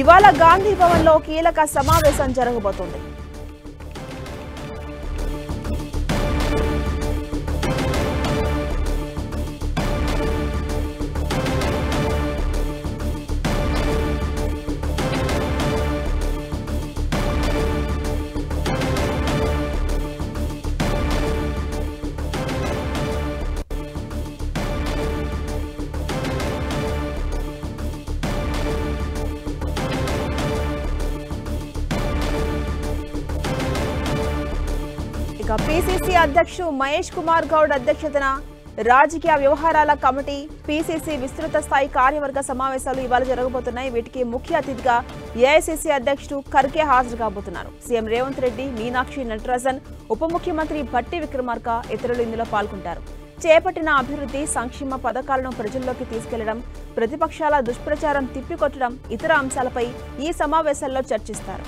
ఇవాళ గాంధీ భవన్ లో కీలక సమావేశం జరగబోతోంది. పిసిసి అధ్యక్షుడు మహేష్ కుమార్ గౌడ్ అధ్యక్షతన రాజకీయ వ్యవహారాల కమిటీ పిసిసి విస్తృత స్థాయి కార్యవర్గ సమావేశాలు ఇవాళ జరగబోతున్నాయి. వీటికి ముఖ్య అతిథిగా ఏఐసిసి అధ్యక్షుడు ఖర్గే హాజరు కాబోతున్నారు. సీఎం రేవంత్ రెడ్డి, మీనాక్షి నటరాజన్, ఉప ముఖ్యమంత్రి భట్టి విక్రమార్క ఇతరులు ఇందులో పాల్గొంటారు. చేపట్టిన అభివృద్ధి సంక్షేమ పథకాలను ప్రజల్లోకి తీసుకెళ్లడం, ప్రతిపక్షాల దుష్ప్రచారం తిప్పికొట్టడం ఇతర అంశాలపై ఈ సమావేశాల్లో చర్చిస్తారు.